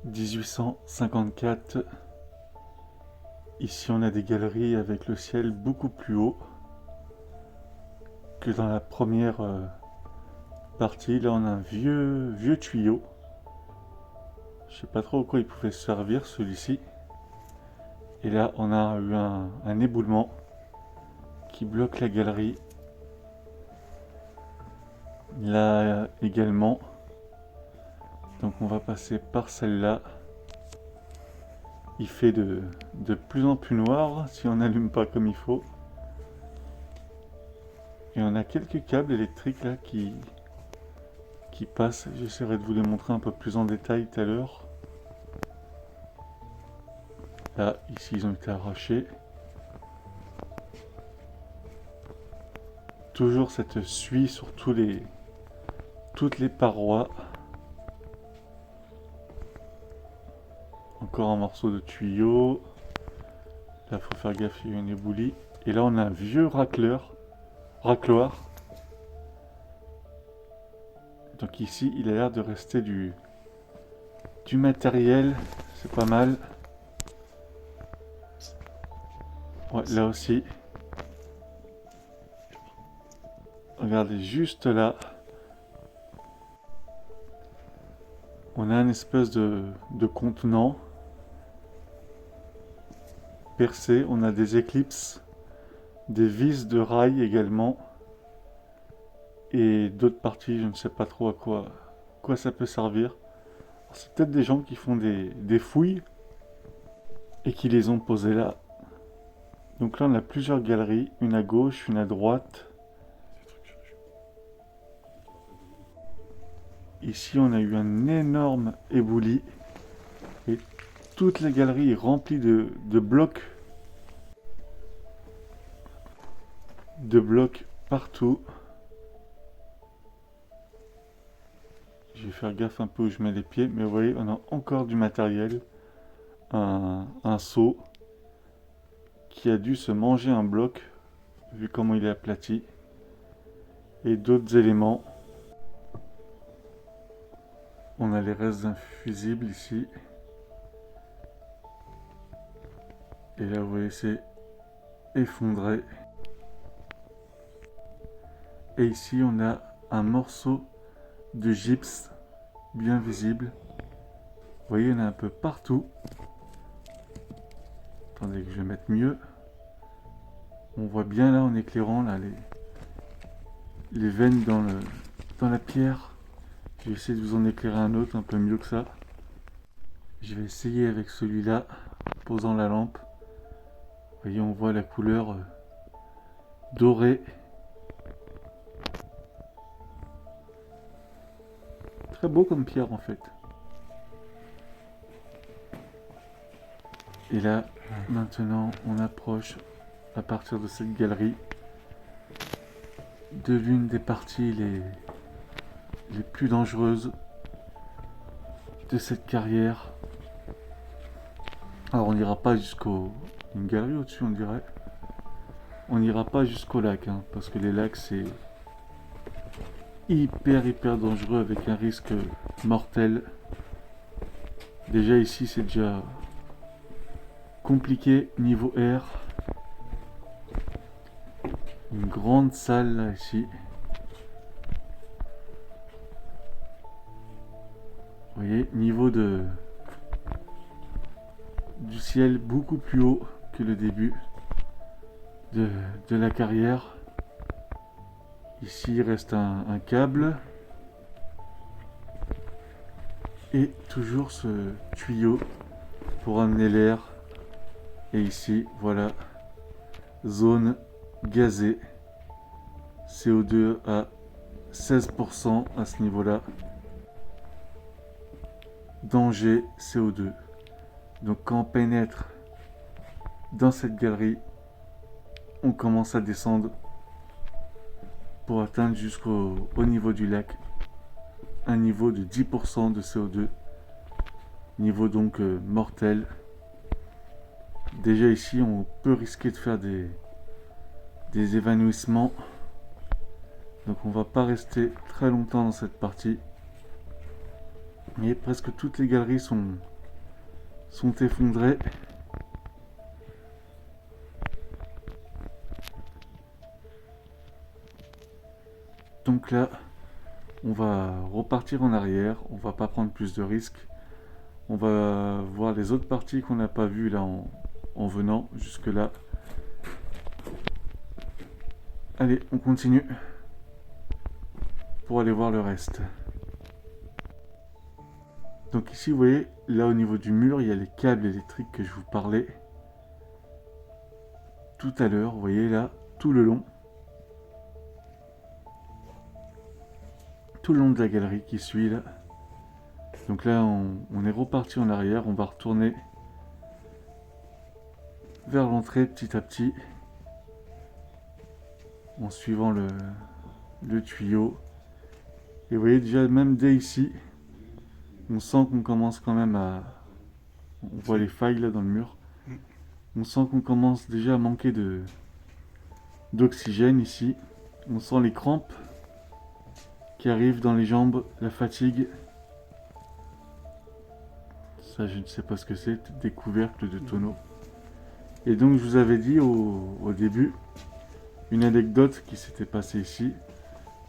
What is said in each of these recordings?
1854. Ici on a des galeries avec le ciel beaucoup plus haut que dans la première partie. Là on a un vieux tuyau. Je sais pas trop à quoi il pouvait servir celui-ci. Et là on a eu un éboulement qui bloque la galerie. Là également. Donc on va passer par celle-là. Il fait de plus en plus noir si on n'allume pas comme il faut. Et on a quelques câbles électriques là qui passent. J'essaierai de vous les montrer un peu plus en détail tout à l'heure. Là, ici, ils ont été arrachés. Toujours cette suie sur toutes les parois. Encore un morceau de tuyau. Là, faut faire gaffe, il y a une éboulis. Et là, on a un vieux racloir. Donc ici, il a l'air de rester du matériel. C'est pas mal. Ouais, là aussi. Regardez, juste là. On a une espèce de contenant percé. On a des éclipses, des vis de rail également. Et d'autres parties, je ne sais pas trop à quoi ça peut servir. C'est peut-être des gens qui font des fouilles et qui les ont posées là. Donc là, on a plusieurs galeries, une à gauche, une à droite. Ici, on a eu un énorme éboulis et toute la galerie est remplie de blocs. De blocs partout. Je vais faire gaffe un peu où je mets les pieds, mais vous voyez, on a encore du matériel. Un seau qui a dû se manger un bloc, vu comment il est aplati. Et d'autres éléments. On a les restes d'un fusible ici. Et là, vous voyez, c'est effondré. Et ici, on a un morceau de gypse bien visible. Vous voyez, il y en a un peu partout. Attendez que je vais mettre mieux. On voit bien là en éclairant là, les veines dans la pierre. Je vais essayer de vous en éclairer un autre un peu mieux que ça. Je vais essayer avec celui-là, en posant la lampe. Vous voyez, on voit la couleur dorée. Très beau comme pierre en fait. Et là, maintenant, on approche à partir de cette galerie de l'une des parties les plus dangereuses de cette carrière. Alors on n'ira pas jusqu'au... Une galerie au-dessus on dirait. On n'ira pas jusqu'au lac, hein, parce que les lacs c'est hyper dangereux avec un risque mortel. Déjà ici c'est déjà compliqué niveau air. Une grande salle là ici. Vous voyez, niveau du ciel beaucoup plus haut que le début de la carrière. Ici il reste un câble. Et toujours ce tuyau pour amener l'air. Et ici, voilà, zone gazée. CO2 à 16% à ce niveau-là. Danger CO2. Donc quand on pénètre dans cette galerie, on commence à descendre pour atteindre jusqu'au niveau du lac un niveau de 10% de CO2. Niveau donc mortel. Déjà ici, on peut risquer de faire des évanouissements. Donc on va pas rester très longtemps dans cette partie. Mais presque toutes les galeries sont sont effondrés. Donc là, on va repartir en arrière, on va pas prendre plus de risques. On va voir les autres parties qu'on n'a pas vues là en venant jusque là. Allez, on continue pour aller voir le reste. Donc ici, vous voyez, là au niveau du mur, il y a les câbles électriques que je vous parlais tout à l'heure. Vous voyez là, tout le long de la galerie qui suit là. Donc là, on est reparti en arrière, on va retourner vers l'entrée petit à petit en suivant le tuyau. Et vous voyez déjà, même dès ici, on sent qu'on commence quand même à... On voit les failles là dans le mur. On sent qu'on commence déjà à manquer d'oxygène ici. On sent les crampes qui arrivent dans les jambes, la fatigue. Ça, je ne sais pas ce que c'est, des couvercles de tonneaux. Et donc, je vous avais dit au début une anecdote qui s'était passée ici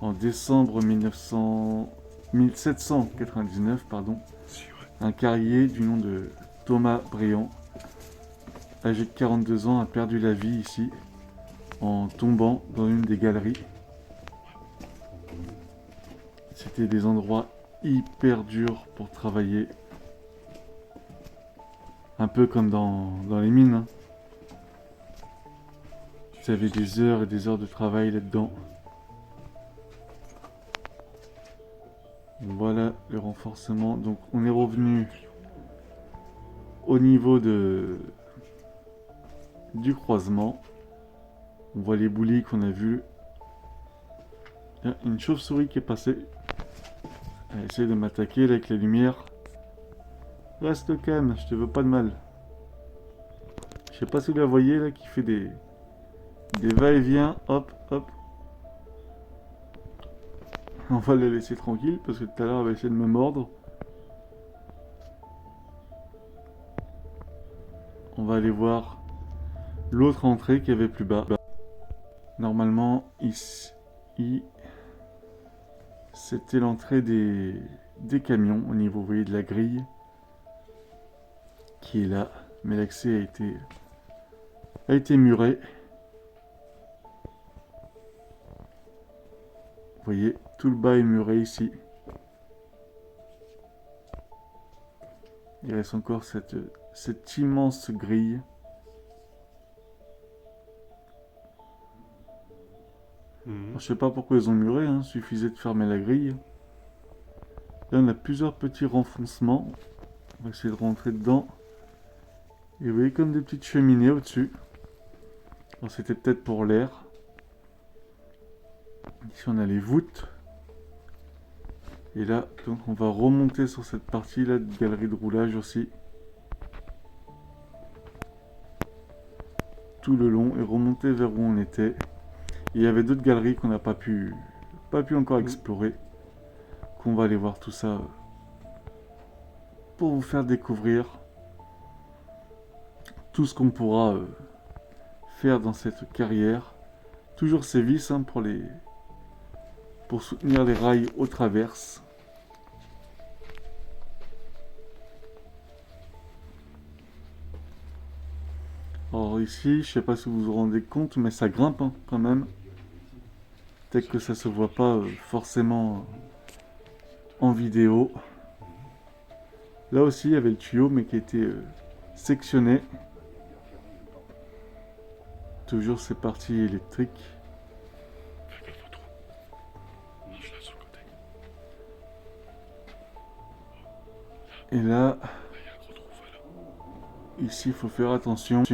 en décembre 1799, pardon. Un carrier du nom de Thomas Briand, âgé de 42 ans, a perdu la vie ici en tombant dans une des galeries. C'était des endroits hyper durs pour travailler. Un peu comme dans les mines. Hein. Vous avez des heures et des heures de travail là-dedans. Voilà le renforcement. Donc on est revenu au niveau du croisement. On voit les boulis qu'on a vus. Il y a une chauve-souris qui est passée. Elle essaie de m'attaquer là avec la lumière. Reste calme, je te veux pas de mal. Je sais pas si vous la voyez là qui fait des va-et-vient. Hop, hop. On va la laisser tranquille parce que tout à l'heure elle va essayer de me mordre. On va aller voir l'autre entrée qui avait plus bas. Normalement, ici, c'était l'entrée des camions au niveau, vous voyez, de la grille qui est là. Mais l'accès a été muré. Vous voyez, tout le bas est muré ici. Il reste encore cette immense grille. Alors, je sais pas pourquoi ils ont muré, hein. Suffisait de fermer la grille. Là, on a plusieurs petits renfoncements. On va essayer de rentrer dedans. Et vous voyez comme des petites cheminées au-dessus. Alors, c'était peut-être pour l'air. Ici, on a les voûtes. Et là, donc, on va remonter sur cette partie-là de galerie de roulage aussi. Tout le long et remonter vers où on était. Et il y avait d'autres galeries qu'on n'a pas pu encore explorer. Qu'on va aller voir tout ça pour vous faire découvrir tout ce qu'on pourra faire dans cette carrière. Toujours ces vis hein, pour soutenir les rails aux traverses. Alors ici, je sais pas si vous vous rendez compte, mais ça grimpe hein, quand même. Peut-être que ça se voit pas forcément en vidéo. Là aussi, il y avait le tuyau, mais qui était sectionné. Toujours ces parties électriques. Et là, ici, il faut faire attention.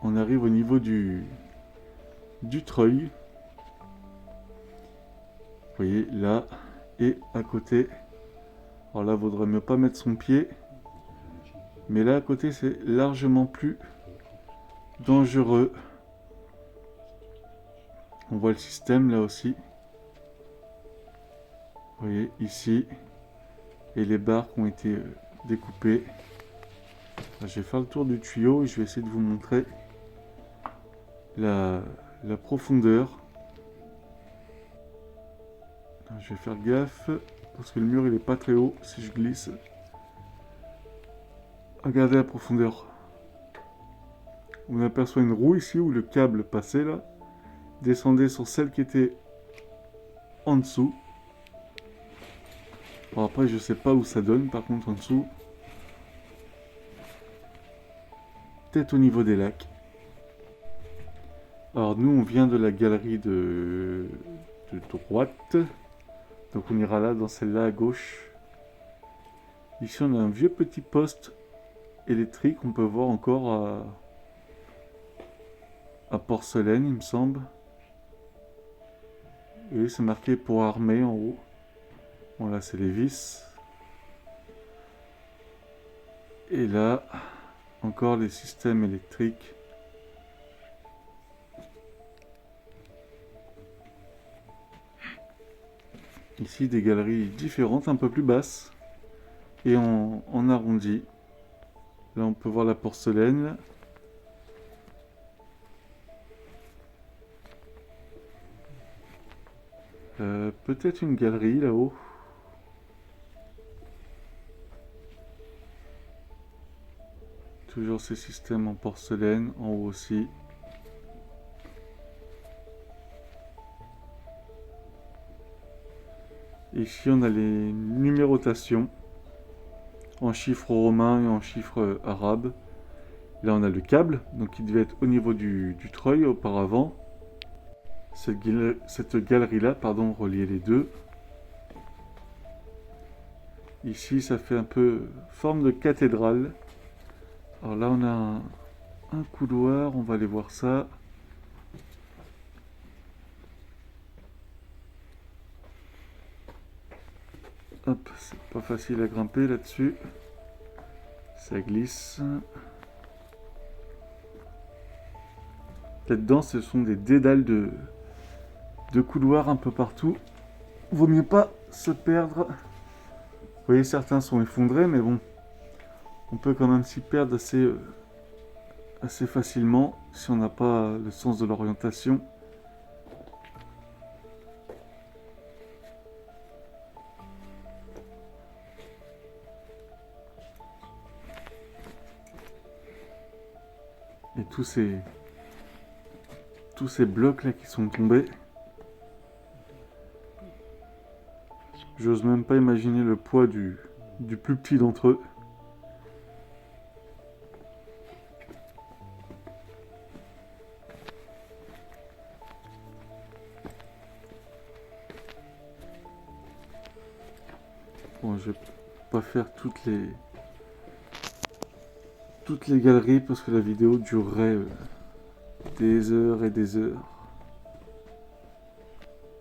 On arrive au niveau du treuil. Vous voyez, là, et à côté. Alors là, il vaudrait mieux pas mettre son pied. Mais là, à côté, c'est largement plus dangereux. On voit le système là aussi. Vous voyez, ici. Et les barres qui ont été découpé. Je vais faire le tour du tuyau et je vais essayer de vous montrer la profondeur. Je vais faire gaffe parce que le mur il est pas très haut si je glisse. Regardez la profondeur. On aperçoit une roue ici où le câble passait là, descendait sur celle qui était en dessous. Bon, après je sais pas où ça donne par contre en dessous. Peut-être au niveau des lacs. Alors nous on vient de la galerie de droite. Donc on ira là dans celle-là à gauche. Ici on a un vieux petit poste électrique. On peut voir encore à porcelaine il me semble. Et c'est marqué pour armer en haut. Bon là c'est les vis. Et là encore les systèmes électriques. Ici des galeries différentes, un peu plus basses et en arrondi. Là on peut voir la porcelaine. Peut-être une galerie là-haut. Toujours ces systèmes en porcelaine, en haut aussi. Ici on a les numérotations en chiffres romains et en chiffres arabes. Là on a le câble, donc il devait être au niveau du treuil auparavant. Cette galerie-là, pardon, reliait les deux. Ici ça fait un peu forme de cathédrale. Alors là on a un couloir, on va aller voir ça. Hop, c'est pas facile à grimper là-dessus. Ça glisse. Là-dedans, ce sont des dédales de couloirs un peu partout. Vaut mieux pas se perdre. Vous voyez, certains sont effondrés, mais bon, on peut quand même s'y perdre assez facilement si on n'a pas le sens de l'orientation. Et tous ces blocs là qui sont tombés. J'ose même pas imaginer le poids du plus petit d'entre eux. Bon, je vais pas faire toutes les galeries parce que la vidéo durerait des heures et des heures.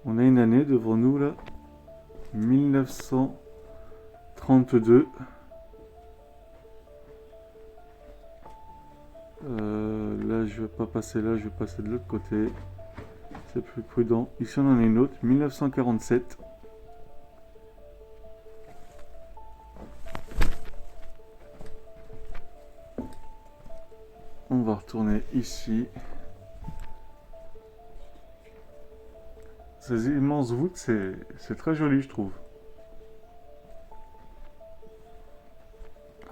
On a une année devant nous là, 1932. Là je vais pas passer là, je vais passer de l'autre côté. C'est plus prudent. Ici on en a une autre, 1947. On va retourner ici. Ces immenses voûtes, c'est très joli, je trouve.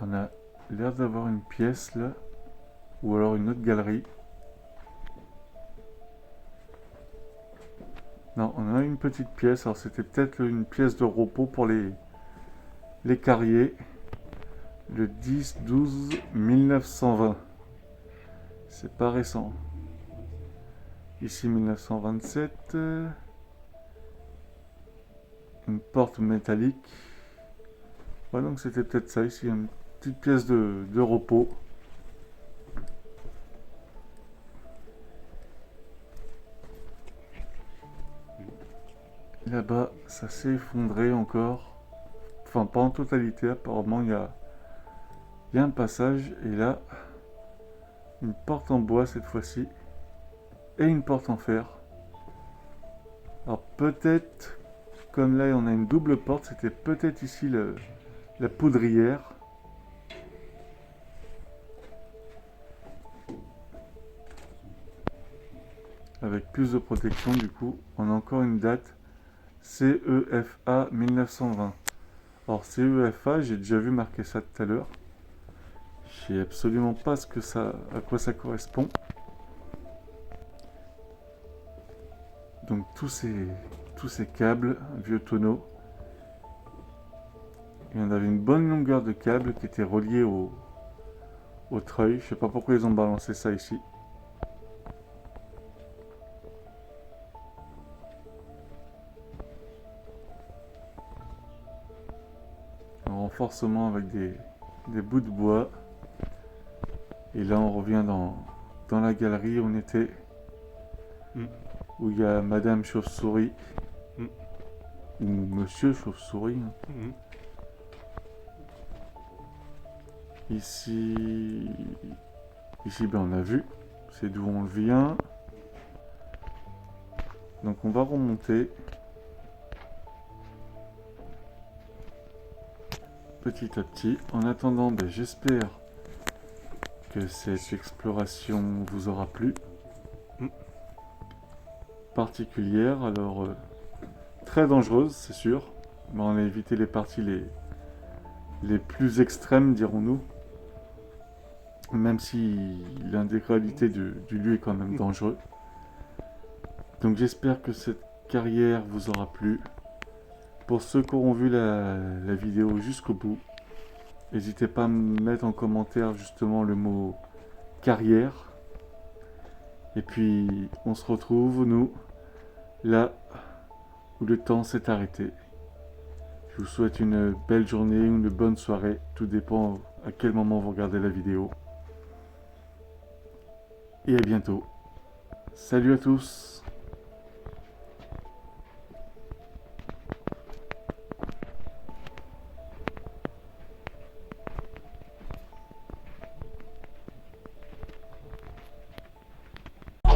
On a l'air d'avoir une pièce là, ou alors une autre galerie. Non, on a une petite pièce. Alors c'était peut-être une pièce de repos pour les carriers. Le 10-12-1920. C'est pas récent. Ici 1927. Une porte métallique. Ouais, donc c'était peut-être ça. Ici une petite pièce de repos. Là-bas, ça s'est effondré encore. Enfin, pas en totalité. Apparemment, il y a un passage. Et là, une porte en bois cette fois-ci. Et une porte en fer. Alors peut-être, comme là on a une double porte, c'était peut-être ici la poudrière. avec plus de protection. Du coup, on a encore une date CEFA 1920. Alors CEFA, j'ai déjà vu marquer ça tout à l'heure. Je sais absolument pas à quoi ça correspond. Donc tous ces câbles, vieux tonneaux. Et on avait une bonne longueur de câble qui était reliée au treuil. Je sais pas pourquoi ils ont balancé ça ici. Un renforcement avec des bouts de bois. Et là on revient dans la galerie où on était. Où il y a Madame Chauve-souris. Ou Monsieur Chauve-souris. Ici, ben on a vu, c'est d'où on vient. Donc on va remonter petit à petit. En attendant, ben, j'espère que cette exploration vous aura plu. Particulière, alors très dangereuse, c'est sûr. Mais on a évité les parties les plus extrêmes, dirons-nous. Même si l'intégralité du lieu est quand même dangereux. Donc j'espère que cette carrière vous aura plu. Pour ceux qui auront vu la vidéo jusqu'au bout, n'hésitez pas à me mettre en commentaire justement le mot carrière. Et puis on se retrouve, nous, là où le temps s'est arrêté. Je vous souhaite une belle journée, une bonne soirée. Tout dépend à quel moment vous regardez la vidéo. Et à bientôt. Salut à tous.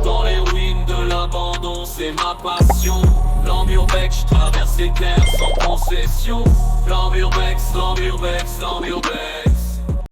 Dans les ruines de l'abandon, c'est ma passion. L'Amurbex, je traverse les terres sans concession. L'Amurbex, l'Amurbex, l'Amurbex.